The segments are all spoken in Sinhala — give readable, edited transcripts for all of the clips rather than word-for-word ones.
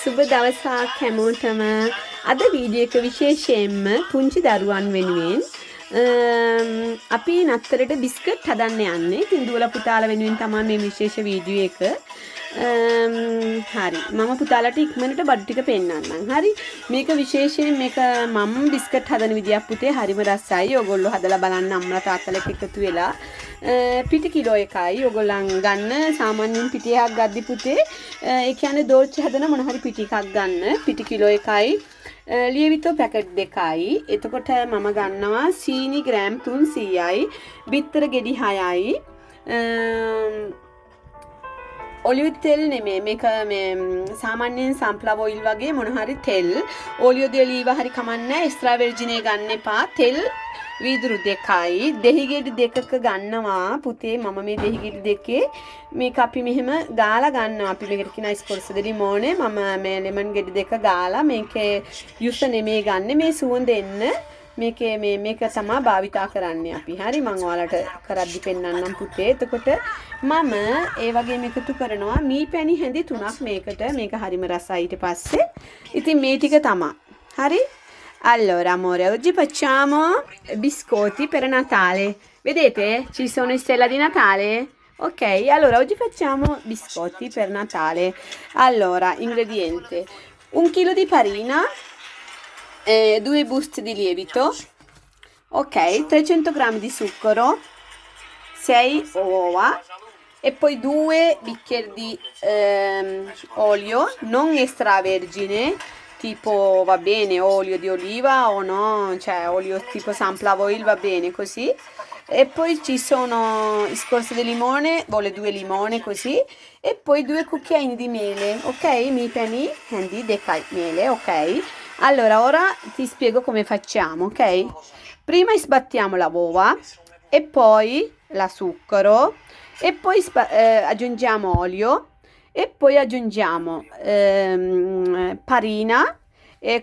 සුබ දවසක් හැමෝටම. අද වීඩියෝ එක විශේෂයෙන්ම පුංචි දරුවන් වෙනුවෙන් අපි නතරට බිස්කට් හදන්න යන්නේ. ඉතින් දුවලා පුතාලා වෙනුවෙන් තමයි මේ විශේෂ වීඩියෝ එක. හරි. මම පුතාලට ඉක්මනට බඩු ටික පෙන්නන්නම්. හරි. මේක විශේෂයෙන් මේක මම බිස්කට් හදන විදියක් පුතේ හරිම රසයි. ඔයගොල්ලෝ හදලා බලන්න අම්මලා තාත්තලා එකතු වෙලා. පිටි කිලෝ එකයි ඔයගොල්ලන් ගන්න. සාමාන්‍යයෙන් පිටි එකක් ගද්දි පුතේ ඒ කියන්නේ දෝල්ච හදන මොන හරි පිටි එකක් ගන්න. පිටි කිලෝ එකයි. ලියවිතෝ පැකට් දෙකයි. එතකොට මම ගන්නවා සීනි ග්‍රෑම් 300යි. බිත්තර ගෙඩි 6යි. ඔලිව් තෙල් නෙමෙයි මේක මේ සාමාන්‍යයෙන් සන්ෆ්ලවර් ඔයිල් වගේ මොන හරි තෙල් ඔලියෝ දී ඔලීව හරි කමන්නේ එක්ස්ට්‍රා වෙර්ජින් එක ගන්න එපා. තෙල් වීදුරු දෙකයි. දෙහි ගෙඩි දෙකක ගන්නවා පුතේ. මම මේ දෙහි ගෙඩි දෙකේ මේක අපි මෙහෙම ගාලා ගන්නවා. අපි මේකට කියන ස්කොර්ස් දෙලි මොනේ මම මේ ලෙමන් ගෙඩි දෙක ගාලා මේකේ යුස නෙමෙයි ගන්න. මේ සුවඳ එන්න මේකේ මේක තමයි භාවිතා කරන්නේ අපි. හරි මම ඔයාලට කරද්දි පෙන්නන්නම් පුතේ. එතකොට මම ඒ වගේම එකතු කරනවා මී පැණි හැඳි 3ක් මේකට. මේක හරිම රසයි ඊට පස්සේ. ඉතින් මේ ටික තමයි. හරි? Allora, amore, oggi facciamo biscotti per Natale. Vedete? Ci sono le stelle di Natale? Ok, allora oggi facciamo biscotti per Natale. Allora, ingredienti: 1 chilo di farina, 2 buste di lievito, ok, 300 grammi di zucchero, 6 uova e poi 2 bicchieri di olio non extravergine, tipo va bene olio di oliva o no, cioè olio tipo sunflower oil va bene così. E poi ci sono scorze di limone, vuole 2 limone così, e poi 2 cucchiaini di miele, ok? Mi penny handy decai miele, ok? Allora ora ti spiego come facciamo, ok? Prima sbattiamo la uova e poi la zucchero e poi aggiungiamo olio e poi aggiungiamo farina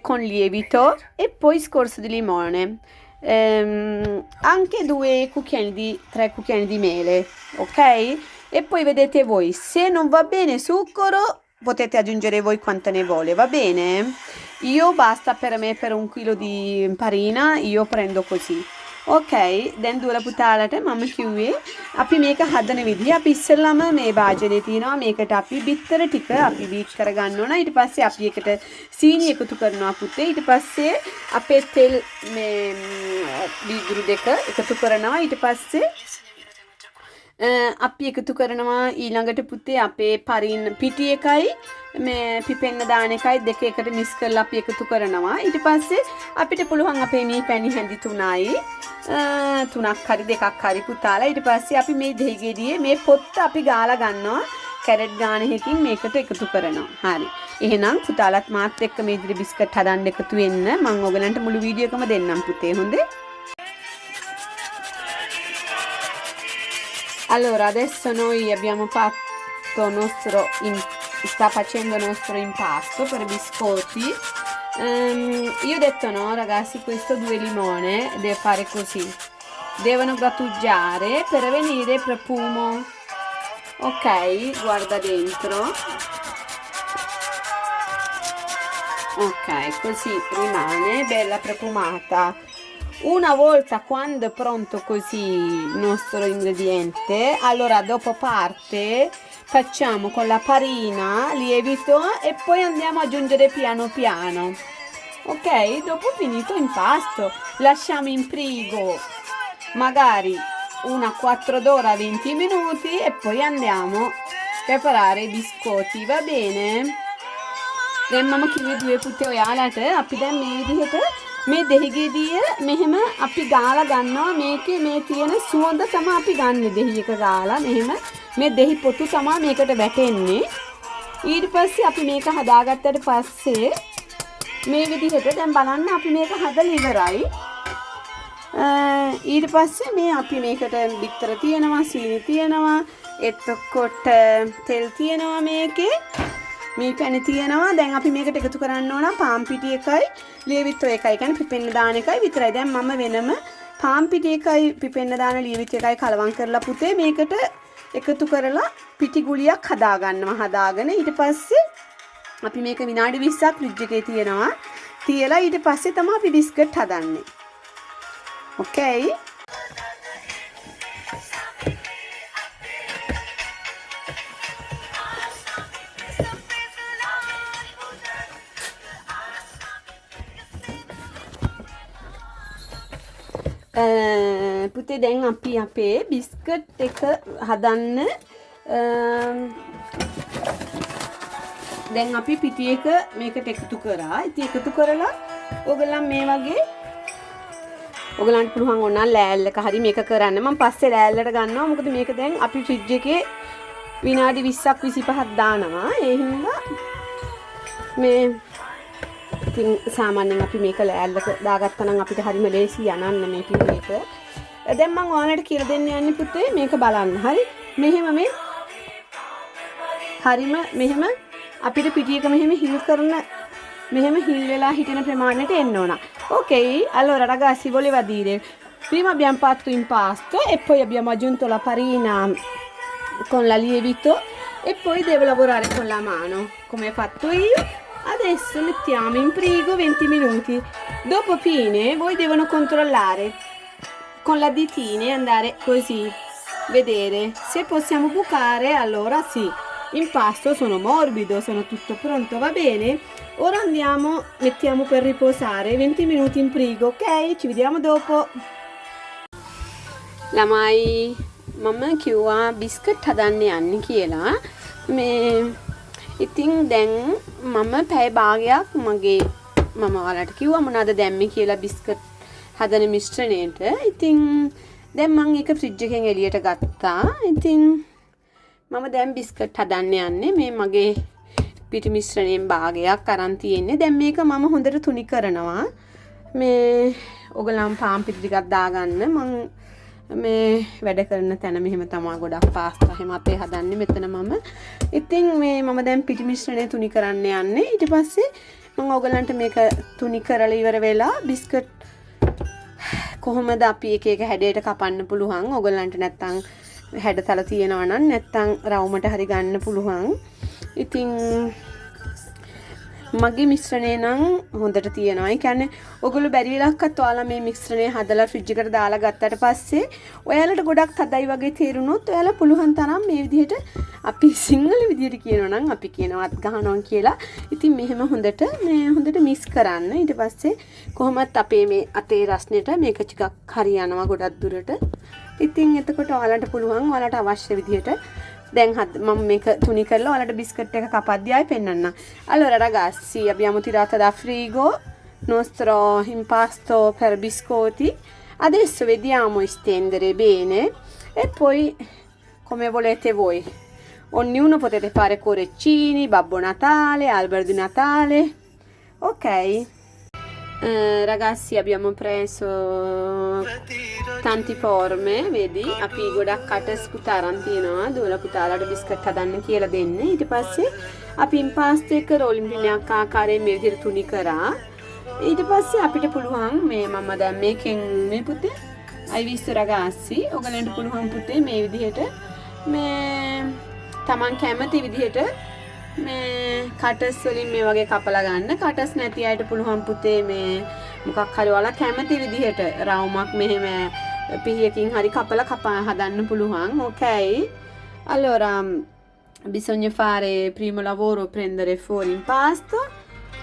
con lievito e poi scorzo di limone. Anche 3 cucchiaini di miele, ok? E poi vedete voi, se non va bene zucchero potete aggiungere voi quanto ne vuole, va bene? Io basta per me per 1 chilo di farina, io prendo così. Ok, දැන් දුවලා පුතාලට මම කිව්වේ අපි මේක හදන විදිහ අපි ඉස්සෙල්ලාම මේ වාජනේ තියනවා මේකට අපි බිත්තර ටික අපි බීට් කරගන්න ඕන ඊට පස්සේ අපි එකට සීනි එකතු කරනවා පුතේ ඊට පස්සේ අපේ තෙල් මේ වීදුරු දෙක එකතු කරනවා ඊට පස්සේ අපි එකතු කරනවා ඊළඟට පුතේ අපේ පරින් පිටි එකයි මේ පිපෙන්න දාන එකයි දෙක එකට මික්ස් කරලා අපි එකතු කරනවා ඊට පස්සේ අපිට පුළුවන් අපේ මේ පැණි හැඳි 3යි 3ක් හරි දෙකක් හරි පුතාලා ඊට පස්සේ අපි මේ දෙහි ගෙඩියේ මේ පොත්ත අපි ගාලා ගන්නවා කැරට් ගානකින් මේකට එකතු කරනවා හරි එහෙනම් පුතාලත් මාත් එක්ක මේ ඉදිරි බිස්කට් හදන්න එකතු වෙන්න මම ඔයගලන්ට මුළු වීඩියෝ එකම දෙන්නම් පුතේ හොඳේ Allora, adesso noi abbiamo fatto sta facendo il nostro impasto per biscotti. Io ho detto no, ragazzi, questo 2 limone deve fare così. Devono grattugiare per venire profumo. Ok, guarda dentro. Ok, così rimane bella profumata. Una volta quando è pronto così il nostro ingrediente, allora dopo parte facciamo con la farina, lievito e poi andiamo ad aggiungere piano piano. Ok? Dopo finito impasto, lasciamo in frigo magari una 4 d'ora 20 minuti e poi andiamo a preparare i biscotti, va bene? දැන් මම කිව්වේ දුවේ පුතේ ඔයාලට අපි දැන් මේ විදිහට මේ දෙහි ගෙඩිය මෙහෙම අපි ගාලා ගන්නවා මේකේ මේ තියෙන සුවඳ තමයි අපි ගන්නෙ දෙහි එක ගාලා මෙහෙම මේ දෙහි පොතු තමයි මේකට වැටෙන්නේ ඊට පස්සේ අපි මේක හදාගත්තට පස්සේ මේ විදිහට දැන් බලන්න අපි මේක හදලා ඉවරයි ඊට පස්සේ මේ අපි මේකට බිත්තර තියෙනවා සීනි තියෙනවා එතකොට තෙල් තියෙනවා මේකේ මේ පැණි තියෙනවා දැන් අපි මේකට එකතු කරන්න ඕන පාන් පිටි එකයි ලියවිතෝ එකයි කියන්නේ පිපෙන්න දාන එකයි විතරයි දැන් මම වෙනම පාන් පිටි එකයි පිපෙන්න දාන ලියවිතෝ එකයි කලවම් කරලා පුතේ මේකට එකතු කරලා පිටි ගුලියක් හදා ගන්නවා හදාගෙන ඊට පස්සේ අපි මේක විනාඩි 20ක් ෆ්‍රිජ් එකේ තියනවා. තියලා ඊට පස්සේ තමයි අපි බිස්කට් හදන්නේ. ඕකේ. පුතේ දැන් අපි අපේ බිස්කට් එක හදන්න දැන් අපි පිටි එක මේකට එකතු කරා. ඉතින් එකතු කරලා ඔයගොල්ලන් මේ වගේ ඔයගලන්ට පුළුවන් ඕන ලෑල්ලක හරි මේක කරන්න. මම පස්සේ ලෑල්ලට ගන්නවා. මොකද මේක දැන් අපි ෆ්‍රිජ් එකේ විනාඩි 20ක් 25ක් දානවා. ඒ හින්දා මේ ඉතින් සාමාන්‍යයෙන් අපි මේක ලෑල්ලක දාගත්තා නම් අපිට හරිම ලේසි යනන්න මේ පිටි එක. දැන් මම ඔයාලට කියලා දෙන්න යන්නේ පුතේ මේක බලන්න. හරි. මෙහෙම මේ හරිම මෙහෙම අපිට පිටි එක මෙහෙම හිල් කරන මෙහෙම හිල් වෙලා හිටින ප්‍රමාණයට එන්න ඕන. Ok, allora ragazzi volevo dire, prima abbiamo fatto impasto e poi abbiamo aggiunto la farina con la lievito e poi devo lavorare con la mano, come ho fatto io. Adesso mettiamo in frigo 20 minuti. Dopo fine voi devono controllare con la ditina e andare così, vedere se possiamo bucare, allora sì. Impasto sono morbido, sono tutto pronto, va bene? Ora andiamo, mettiamo per riposare 20 minuti in frigo, ok? Ci vediamo dopo. ළමයි මම කිව්වා බිස්කට් හදන්න යන්නේ කියලා. මේ ඉතින් දැන් මම පැය භාගයක් මම ඔයාලට කිව්වා මොනවද දැම්මේ කියලා බිස්කට් හදන මිශ්‍රණයට. ඉතින් දැන් මම ඒක ෆ්‍රිජ් එකෙන් එළියට ගත්තා. ඉතින් මම දැන් බිස්කට් හදන්න යන්නේ. මේ මගේ පිටි මිශ්‍රණයෙන් භාගයක් අරන් තියෙන්නේ. දැන් මේක මම හොඳට තුනි කරනවා. මේ ඔයගලන් පාන් පිටි ටිකක් දාගන්න. මම මේ වැඩ කරන තැන මෙහෙම තමයි ගොඩක් පාස්තා එහෙම අතේ හදන්නේ මෙතන මම. ඉතින් මේ මම දැන් පිටි මිශ්‍රණය තුනි කරන්න යන්නේ. ඊට පස්සේ මම ඔයගලන්ට මේක තුනි කරලා ඉවර වෙලා බිස්කට් කොහොමද අපි එක එක හැඩයට කපන්න පුළුවන්. ඔයගලන්ට නැත්තම් හැඩතල තියෙනවා නම් නැත්තම් රවුමට හරි ගන්න පුළුවන්. ඉතින් මගේ මිශ්‍රණය නම් හොඳට තියෙනවා. ඒ කියන්නේ ඔයගොල්ලෝ බැරි වෙලාවකත් ඔයාලා මේ මිශ්‍රණය හදලා ෆ්‍රිජ් එකට දාලා ගත්තට පස්සේ ඔයාලට ගොඩක් තදයි වගේ තේරුණොත් ඔයාලා පුළුවන් තරම් මේ විදිහට අපි සිංහල විදිහට කියනවා නම් අපි කියනවත් ගහනවා කියලා. ඉතින් මෙහෙම හොඳට මික්ස් කරන්න. ඊට පස්සේ කොහොමත් අපේ මේ අතේ රස්නෙට මේක ටිකක් හරියනවා ගොඩක් දුරට. ඉතින් එතකොට ඔයාලට පුළුවන් ඔයාලට අවශ්‍ය විදිහට දැන් මම මේක තුනි කරලා ඔයාලට බිස්කට් එක කපද්දී ආයෙ පෙන්නන්න. Allora ragazzi, abbiamo tirato da frigo nostro impasto per biscotti. Adesso vediamo stendere bene e poi come volete voi. Ognuno potete fare cuoricini, Babbo Natale, albero di Natale. Ok? Ragazzi, abbiamo preso tanti forme, vedi? අපි ගොඩක් කටස් පුතාරන් තියනවා. දුවලා පුතාලාට බිස්කට් හදන්න කියලා දෙන්නේ. ඊට පස්සේ අපි ඉම්පාස්ටෝ එක රෝලින් පින්නක් ආකාරයෙන් මේ විදිහට තුනි කරා. ඊට පස්සේ අපිට පුළුවන් මේ මම දැන් මේකෙන් මේ පුතේ I visto ragazzi, ඔයගලන්ට පුළුවන් පුතේ මේ විදිහට මේ Taman කැමති විදිහට මේ කටස් වලින් මේ වගේ කපලා ගන්න. කටස් නැති අයට පුළුවන් පුතේ මේ මොකක් හරි ඔයාලා කැමති විදිහට රවුමක් මෙහෙම පිහියකින් හරි කපලා හදන්න පුළුවන්. Ok? Allora bisogna fare primo lavoro prendere fuori impasto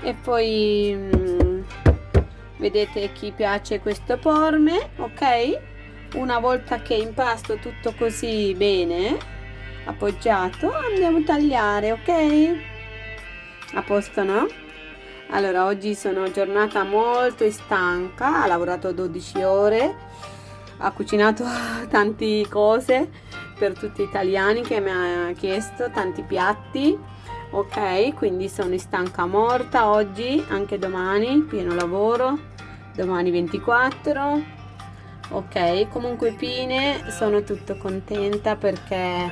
e poi vedete chi piace questo forme, ok? Una volta che impasto tutto così bene appoggiato andiamo a tagliare, ok? A posto, no? Allora oggi sono giornata molto stanca, ho lavorato 12 ore, ho cucinato tante cose per tutti gli italiani che mi hanno chiesto, tanti piatti, ok? Quindi sono stanca morta oggi, anche domani pieno lavoro, domani 24. Ok, comunque Pine sono tutto contenta perché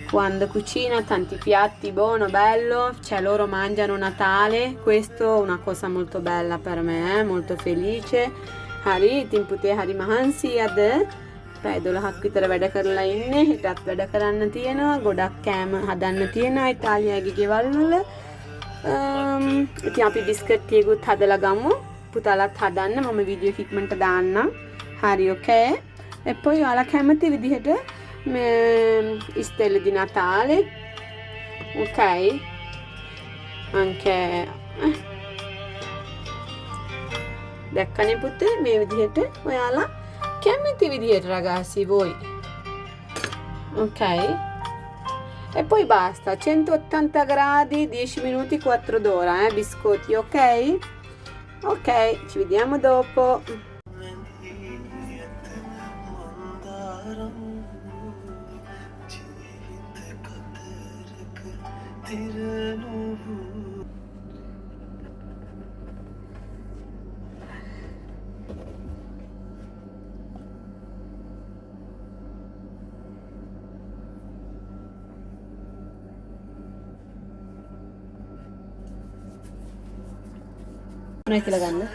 quando cucina tanti piatti buono, bello, cioè loro mangiano Natale, questo è una cosa molto bella per me, molto felice. Hari ඉතින් පුතේ හරි මහන්සියද පැය 12ක් විතර වැඩ කරලා ඉන්නේ. හෙටත් වැඩ කරන්න තියෙනවා. ගොඩක් කෑම හදන්න තියෙනවා ඉතාලියාගේ ගෙවල් වල. ඉතින් අපි බිස්කට්ටියකුත් හදලා ගමු. පුතාලත් හදන්න මම වීඩියෝ එක ඉක්මනට දාන්නම්. හරි ඕකේ. එපොයි ඔයාලා කැමති විදිහට මේ stelle di Natale. Ok? Anche දැක්කනේ පුතේ මේ විදිහට ඔයාලා කැමති විදිහට ragazzi voi. Ok? E poi basta, 180 gradi, 10 minuti, 4 d'ora, biscotti, ok? Ok, ci vediamo dopo. Non è che la canna?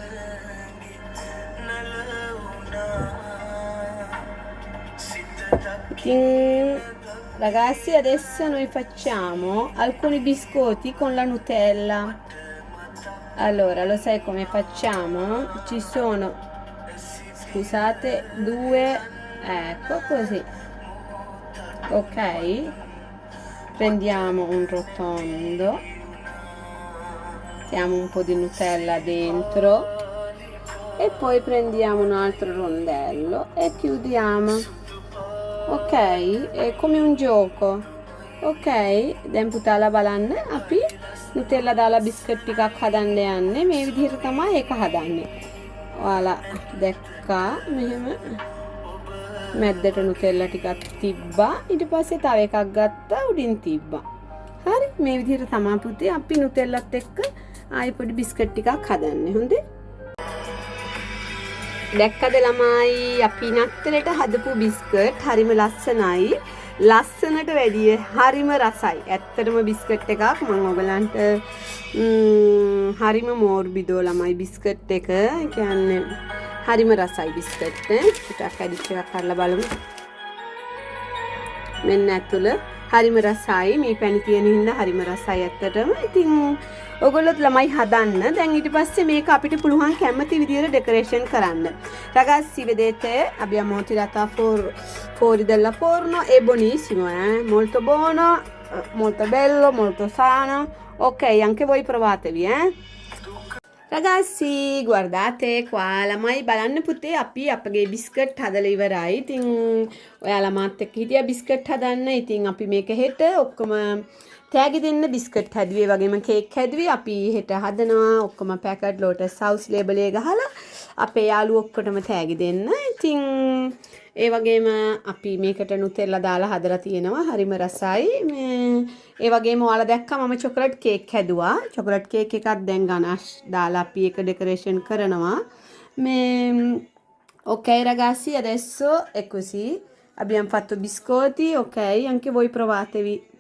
Ragazzi, adesso noi facciamo alcuni biscotti con la Nutella. Allora, lo sai come facciamo? Ci sono, scusate, due, ecco così. Ok? Prendiamo un rotondo. Mettiamo un po' di Nutella dentro e poi prendiamo un altro rondello e chiudiamo. Ok, è come un gioco. Ok, dan putala balanne api Nutella dala biscuit ටිකක් හදන්න යන්නේ. මේ විදිහට තමයි ඒක හදන්නේ. ඔයාලා දැක්කා මෙහෙම මැද්දට Nutella ටිකක් තිබ්බා. ඊට පස්සේ තව එකක් ගත්තා උඩින් තිබ්බා. හරි මේ විදිහට තමයි පුතේ අපි Nutellත් එක්ක ආයෙ පොඩි බිස්කට් ටිකක් හදන්නේ. හොඳේ? දැක්කද ළමයි අපි නත්තලට හදපු බිස්කට් හරිම ලස්සනයි. ලස්සනට වැඩිය හරිම රසයි. ඇත්තටම බිස්කට් එකක් මම ඔයගලන්ට හරිම මෝර්බිඩෝ ළමයි බිස්කට් එක. ඒ කියන්නේ හරිම රසයි බිස්කට්. ටිකක් ඇඩිච් එකක් කරලා බලමු. මෙන්න ඇතුළ හරිම රසයි. මේ පැණි තියෙන හින්දා හරිම රසයි ඇත්තටම. ඉතින් ඔයගොල්ලොත් ළමයි හදන්න. දැන් ඊට පස්සේ මේක අපිට පුළුවන් කැමති විදිහට ඩෙකරේෂන් කරන්න. Ragazzi, vedete, abbiamo tirato fuori dal forno, è buonissimo, molto buono, molto bello, molto sano. Ok, anche voi provatevi, Ragazzi, guardate qua, ළමයි බලන්න පුතේ අපි අපගේ බිස්කට් හදලා ඉවරයි. ඉතින් ඔයාලා මාත් එක්ක හිටියා බිස්කට් හදන්න. ඉතින් අපි මේක හෙට ඔක්කොම තෑගි දෙන්න බිස්කට් හැදුවේ වගේම කේක් හැදුවේ. අපි හෙට හදනවා ඔක්කොම පැකට් ලෝටස් හවුස් ලේබල් එක ගහලා අපේ යාළුවෝ ඔක්කොටම තෑගි දෙන්න. ඉතින් ඒ වගේම අපි මේකට Nutella දාලා හදලා තියෙනවා. හරිම රසයි. ඒ වගේම ඔයාලා දැක්කා මම චොකලට් කේක් හැදුවා. චොකලට් කේක් එකක් දැන් ගනාෂ් දාලා අපි ඒක ඩෙකරේෂන් කරනවා. Ok ragazzi, adesso è così. Abbiamo fatto biscotti, ok? Anche voi provatevi.